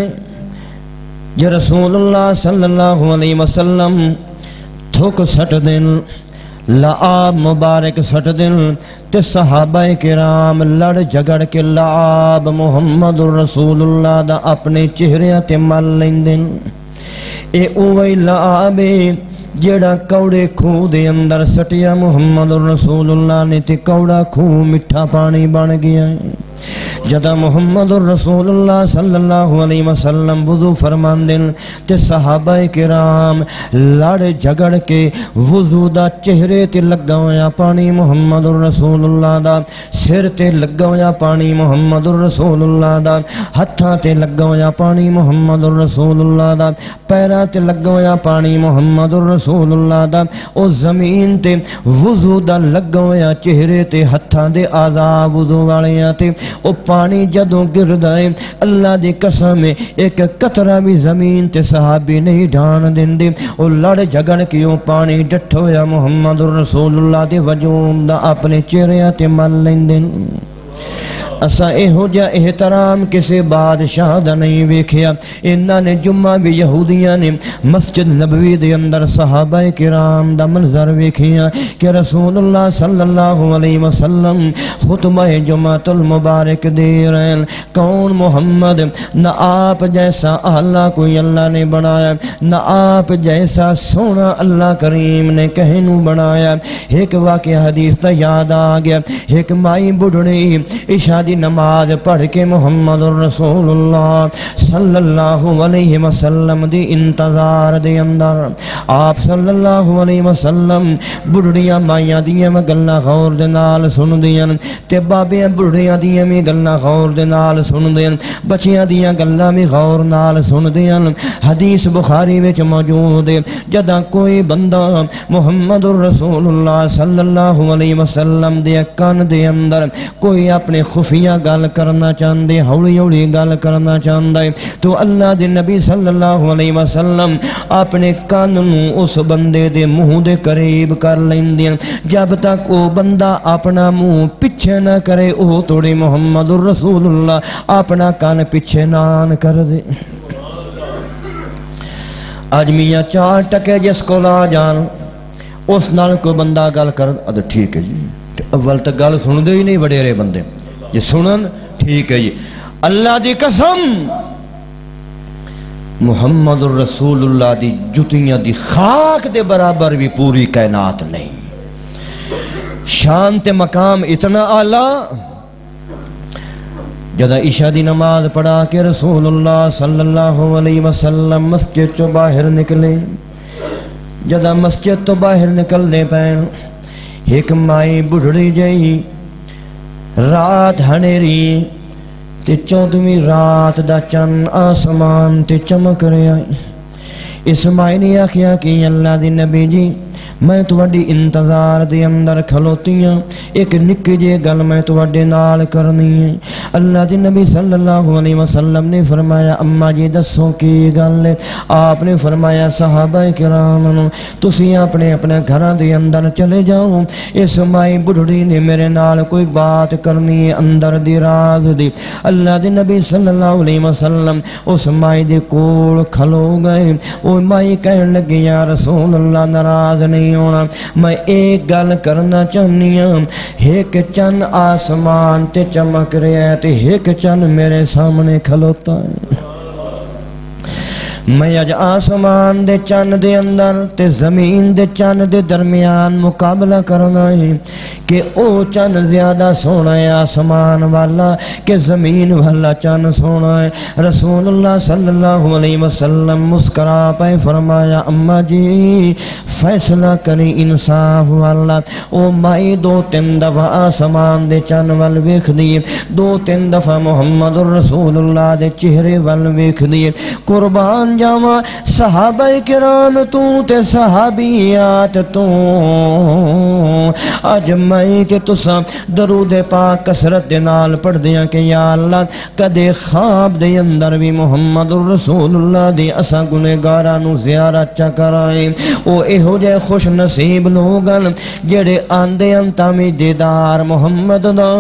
جے رسول اللہ صلی اللہ علیہ وسلم تھوک سٹ دن لعاب مبارک سٹ دن تے صحابہ کرام لڑ جگڑ کے لعاب محمد رسول اللہ دا اپنے چہرے تے مل لیندن۔ اے اوہی لعاب جیڑا کوڑے کھو دے اندر سٹیا محمد رسول اللہ نے تے کوڑا کھو مٹھا پانی بن گیا ہے۔ جدا محمد رسول اللہ صلی اللہ علیہ وسلم وضو فرماندن تے صحابہ کرام لڑ جگڑ کے وضو دا چہرے تے لگا ہویا پانی محمد رسول اللہ دا، سر تے لگا ہویا پانی محمد رسول اللہ دا، ہتھاں تے لگا ہویا پانی محمد رسول اللہ دا، پیراں تے لگا ہویا پانی محمد رسول اللہ دا، او زمین تے وضو دا لگا ہویا چہرے تے ہتھاں دے اعضاء وضو والیاں تے او پانی جدوں گردا ہے اللہ دی قسم ایک قطرہ بھی زمین تے صحابی نہیں ڈھان دیندے، او لڑ جگڑ کے او پانی ڈٹھ ہویا محمد رسول اللہ دے وجود دا اپنے چہرے تے مل لیندے۔ اسا ایہو جا احترام کسی بادشاہ دا نہیں ویکھیا۔ انہاں نے جمعہ بھی یہودیاں نے مسجد نبوی دے اندر صحابہ کرام دا منظر ویکھیا کہ رسول اللہ صلی اللہ علیہ وسلم خطبہ جمعۃ المبارک دے رہے ہیں۔ کون محمد؟ نہ آپ جیسا اعلیٰ کوئی اللہ نے بنایا، نہ آپ جیسا سونا اللہ کریم نے کہنو بنایا۔ ایک واقعہ حدیث دا یاد آ گیا، ایک مائی بڑھڑی عشاء دی نماز پڑھ کے محمد رسول اللہ صلی اللہ علیہ وسلم دی انتظار دے اندر آپ صلی اللہ علیہ وسلم بڑھڑیاں مائیاں دیاں میں گلنا غور دے نال سن دیاں تے بابیاں بڑھڑیاں دیاں میں گلنا غور دے نال سن دیاں، بچیاں دیاں گلنا میں غور نال سن دیاں۔ حدیث بخاری وچ موجود ہے جداں کوئی بندہ محمد رسول اللہ صلی اللہ علیہ وسلم دے کان دے اندر کوئی اپنے خفیہ گل کرنا چاہندے، ہولی ہولی گل کرنا چاہندا ہے تو اللہ دے نبی صلی اللہ علیہ وسلم اپنے کان نو اس بندے دے منہ دے قریب کر لیندے، جب تک وہ بندہ اپنا منہ پیچھے نہ کرے او توڑے محمد رسول اللہ اپنا کان پیچھے نہ کر دے۔ آج میاں چار ٹکے جس کو لا جان اس نال کوئی بندہ گل کر ادھر ٹھیک ہے جی، اول تک گل سن دے ہی نہیں وڈیرے بندے یہ سنن ٹھیک ہے جی۔ اللہ دی قسم محمد الرسول اللہ دی جتیاں دی خاک دے برابر بھی پوری کائنات نہیں، شان تے مقام اتنا اعلیٰ۔ جدہ عشاء دی نماز پڑھا کے رسول اللہ صلی اللہ علیہ وسلم مسجد چو باہر نکلے، جدہ مسجد تو باہر نکلنے پین ایک مائی بڑھڑی جئی رات ہنیری تے 14ویں رات دا چن آسمان تے چمک رہا ہے۔ اس مائی نے آکھیا کہ اللہ دی نبی جی میں تواڈی انتظار دے اندر کھلوتیاں ایک نکی جے گل میں تواڈے نال کرنی ہے۔ اللہ دے نبی صلی اللہ علیہ وسلم نے فرمایا اما جی دسو کی گل ہے؟ آپ نے فرمایا صحابہ کرام نو تسی اپنے اپنے گھراں دے اندر چلے جاؤ، اس مائی بڑھڑی نے میرے نال کوئی بات کرنی ہے اندر دی راز دی۔ اللہ دے نبی صلی اللہ علیہ وسلم اس مائی دے کول کھلو گئے۔ وہ مائی کہن لگی یا رسول اللہ ناراض نہیں ہونا، میں ایک گل کرنا چاہنی ہوں، ایک چند آسمان تے چمک رہا ہے تے ایک چند میرے سامنے کھلوتا ہے۔ میں اج آسمان دے چند دے اندر تے زمین دے چند دے درمیان مقابلہ کرنا ہے کہ او چند زیادہ سونا ہے آسمان والا کہ زمین والا چند سونا ہے۔ رسول اللہ صلی اللہ علیہ وسلم مسکرا پہ فرمایا اما جی فیصلہ کریں انصاف والا۔ او مائی دو تین دفعہ آسمان دے چند وال ویکھ دیے، دو تین دفعہ محمد رسول اللہ دے چہرے وال ویکھ دیے۔ قربان جاواں صحابہ کرام تو تے صحابیات تو اج میں تے تساں درود پاک کثرت دے نال پڑھ دیاں کہ یا اللہ کدے خواب دے اندر بھی محمد رسول اللہ دی اساں گنہگاراں نو زیارت چا کرائیں۔ او ایہو جے خوش نصیب لوگن جڑے آندے ان تامی دیدار محمد دا،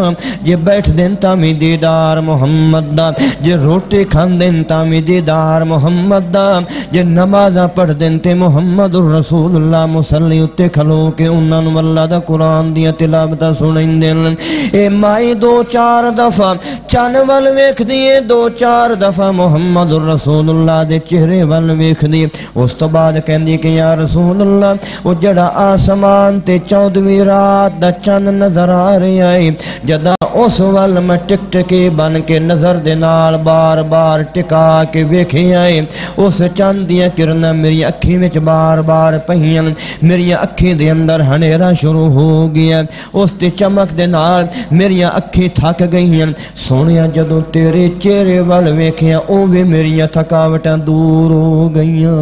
جے بیٹھ دین تامی دیدار محمد دا، جے روٹی کھان دین تامی دیدار محمد دا، جے نمازاں پڑھ دین تے محمد رسول اللہ مصلی اتے کھلو کے انہاں نو اللہ دا قرآن دیا تلاوتاں سنیں دین۔ اے مائی دو چار دفعہ چن ول ویکھ دیے، دو چار دفعہ محمد رسول اللہ دے چہرے ول ویکھ دیے۔ اس تو بعد کہندی کہ یا رسول اللہ وہ جڑا آسمان تے 14ویں رات دا چن نظر آ رہا ہے، جدا اس ول میں ٹک ٹکے بن کے نظر دے نال بار بار ٹکا کے ویکھے آئے، اس چند دیاں کرنا میری اکھی وچ بار بار پہیاں، میری اکھی دے اندر ہنیرا شروع ہو گیا، اس تے چمک دے نال میری اکھی تھک گئیاں۔ سونیا جدوں تیرے چہرے وال ویکھیا اوویں میری تھکاوٹاں دور ہو گئیاں۔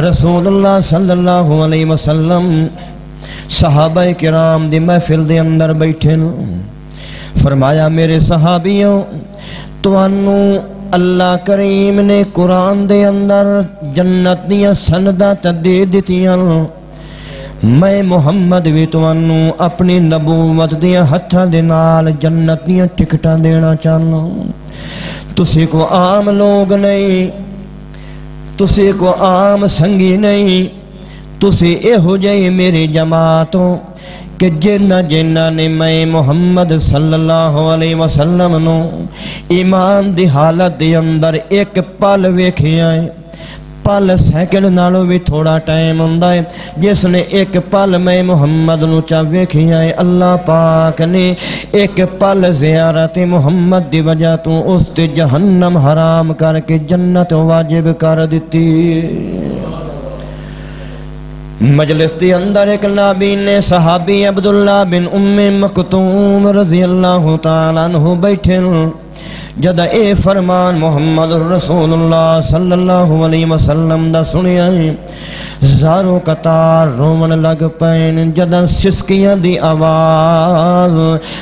رسول اللہ صلی اللہ علیہ وسلم صحابہ کرام دی محفل دے اندر بیٹھے فرمایا میرے صحابیوں توانوں اللہ کریم نے قرآن دے اندر جنت دیاں سنداں تے دے دتیاں، میں محمد بھی توانوں اپنی نبوت دیاں ہتھاں دے نال جنت دیاں ٹکٹاں دینا چاہنا۔ تسی کو عام لوگ نہیں، تسی کو عام سنگی نہیں، تسی ایہو جے میری جماعتوں کہ جنہ جنہ نے میں محمد صلی اللہ علیہ وسلم نو ایمان دی حالت دے اندر ایک پل ویکھیا ہے، پل سیکنڈ نالوں بھی تھوڑا ٹائم ہوندا ہے، جس نے ایک پل میں محمد نو چا ویکھیا ہے، اللہ پاک نے ایک پل زیارت محمد دی وجہ تو اس تے جہنم حرام کر کے جنت واجب کر دیتی۔ مجلس دی اندر ایک نابین نے صحابی عبداللہ بن ام مکتوم رضی اللہ تعالیٰ عنہ بیٹھے، جدہ اے فرمان محمد رسول اللہ صلی اللہ علیہ وسلم دا سنیا زارو قطار رومن لگ پین، جدہ سسکیاں دی آواز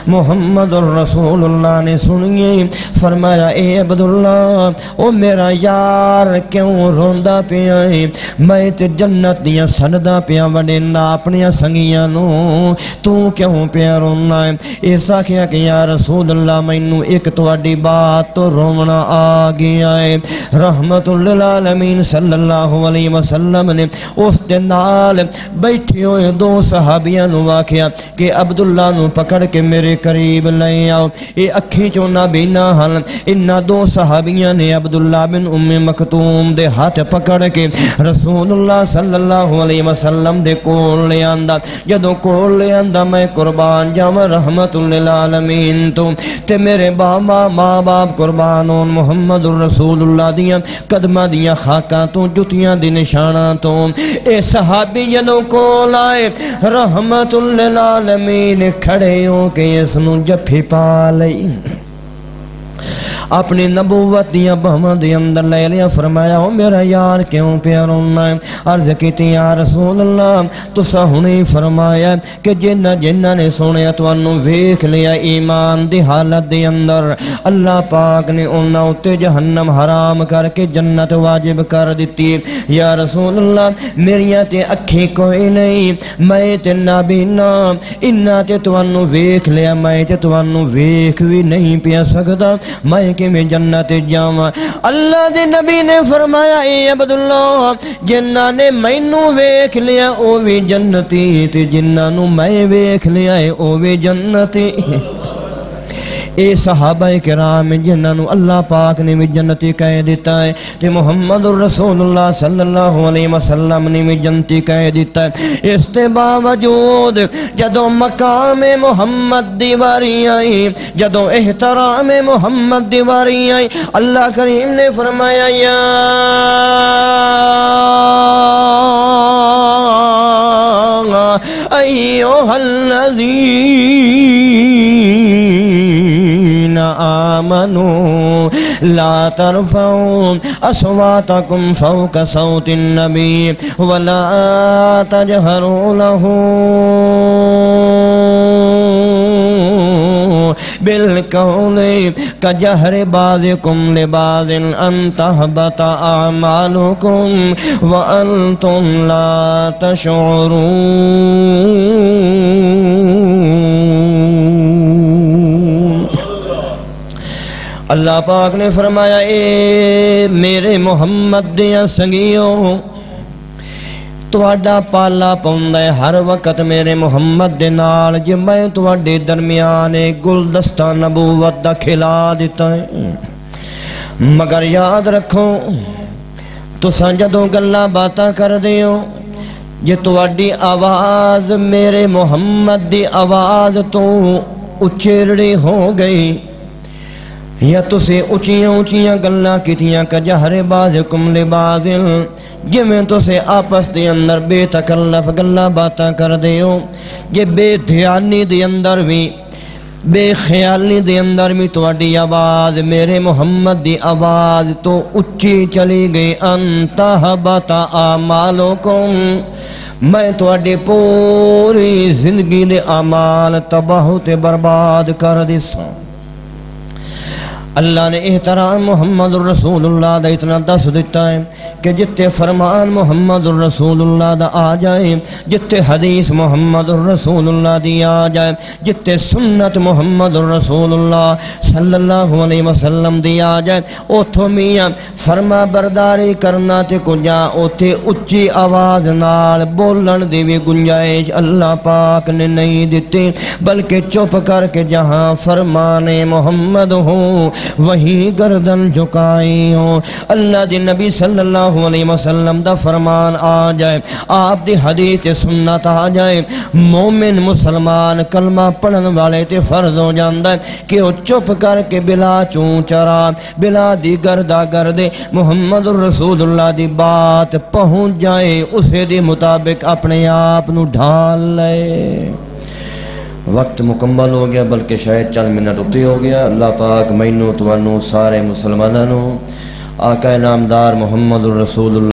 محمد رسول اللہ نے سنی، فرمایا اے عبداللہ او میرا یار کیوں روندہ پیا ہے، میں تے جنت دیاں سندہ پیا وڈینا اپنی سنگیاں نو، تو کیوں پیا رونا ہے؟ ایسا کیا کہ یا رسول اللہ مینوں ایک تواڈی بات تو رونا آ گیا ہے۔ رحمت للعالمین صلی اللہ علیہ وسلم نے اس دے نال بیٹھے ہوئے دو صحابیاں نو واقعہ کہ عبداللہ نو پکڑ کے میرے قریب لے آؤ، اے اکھی چوں نہ بینا ہن۔ انہاں دو صحابیاں نے عبداللہ بن ام مکتوم دے ہاتھ پکڑ کے رسول اللہ صلی اللہ علیہ وسلم دے کول لے آندا، جدوں کول لے آندا میں قربان جاواں رحمت للعالمین تو تے میرے ماں باپ قربان ہون محمد رسول اللہ دیاں قدماں دیاں خاکاں تو جتیاں دی نشاناں تو اے صحابی جدوں کول آئے رحمت للعالمین کھڑے ہو کے اس نو جفی پا لئی، اپنی نبوت دیا بہماں دے اندر لے لیا، فرمایا او میرا یار کیوں پیا رونا ہے؟ عرض کیتی یا رسول اللہ تسا ہنے فرمایا کہ جنہ نے سنیا تانوں ویکھ لیا ایمان دی حالت دے اندر، اللہ پاک نے انہاں اُتے جہنم حرام کر کے جنت واجب کر دیتی۔ یا رسول اللہ میریاں تے اکھیں کوئی نہیں، میں تے نابینا، انہاں تے تانوں ویکھ لیا، میں تے تانوں ویکھ بھی نہیں پیا سکدا، میں کیویں جنت جاواں؟ اللہ دے نبی نے فرمایا اے عبداللہ جنہاں نے مینوں ویکھ لیا او بھی جنتی تے جنہاں نوں میں ویکھ لیا اے او بھی جنتی۔ اے صحابہ کرام جنہاں نوں اللہ پاک نے بھی جنتی کہہ دیتا ہے تے محمد رسول اللہ صلی اللہ علیہ وسلم نے بھی جنتی کہہ دیتا ہے۔ اس کے باوجود جدوں مقام محمد دی واری آئی، جدوں احترام محمد دی واری آئی، اللہ کریم نے فرمایا یا ایھا الذین آمنوا لا ترفعوا اصواتکم فوق صوت النبی ولا تجہروا له بالقول کجہر بعضکم لبعض ان تحبط اعمالکم وانتم لا تشعرون۔ اللہ پاک نے فرمایا اے میرے محمد دیا سنگیوں تواڈا پالا پوندا ہے ہر وقت میرے محمد دے نال، جے میں تواڈے درمیان گلدستہ نبوت دا کھلا دیتا ہے، مگر یاد رکھو تساں جدوں گلاں باتاں کر دیو جے تواڈی آواز میرے محمد دی آواز تو اچیرڑی ہو گئی، یا تسے اچیاں اچیاں گلاں کیتیاں کجہر بعضکم لبعض، جویں تسے آپس دے اندر بے تکلف گلاں باتاں کر دیو، جے بے دھیانی دے اندر بھی بے خیالی دے اندر بھی تواڈی آواز میرے محمد دی آواز تو اچھی چلی گئی، انتہبط اعمالکم، میں تواڈی پوری زندگی دے اعمال تباہ تے برباد کر دیساں۔ اللہ نے احترام محمد الرسول اللہ دا اتنا دس دیتا ہے کہ جتے فرمان محمد الرسول اللہ دا آ جائے، جتے حدیث محمد الرسول اللہ دی آ جائے، جتے سنت محمد الرسول اللہ صلی اللہ علیہ وسلم دی آ جائے، اوتھوں میاں فرما برداری کرنا تے کجا اوتھے اچھی آواز نال بولن دی بھی گنجائش اللہ پاک نے نہیں دیتی، بلکہ چپ کر کے جہاں فرمان محمد ہو وہی گردن جھکائی ہو، اللہ دی نبی صلی اللہ علیہ وسلم دا فرمان آ جائے، آپ دی حدیث سنت آ جائے، مومن مسلمان کلمہ پڑھن والے تے فرض ہو جاندہ ہے کہ وہ چپ کر کے بلا چون چرا بلا دی گردہ گردے محمد الرسول اللہ دی بات پہنچ جائے، اسے دی مطابق اپنے آپ نو ڈھال لے۔ وقت مکمل ہو گیا، بلکہ شاید چند منٹ اتے ہو گیا۔ اللہ پاک مینوں توانوں سارے مسلمانوں آقا نامدار محمد الرسول اللہ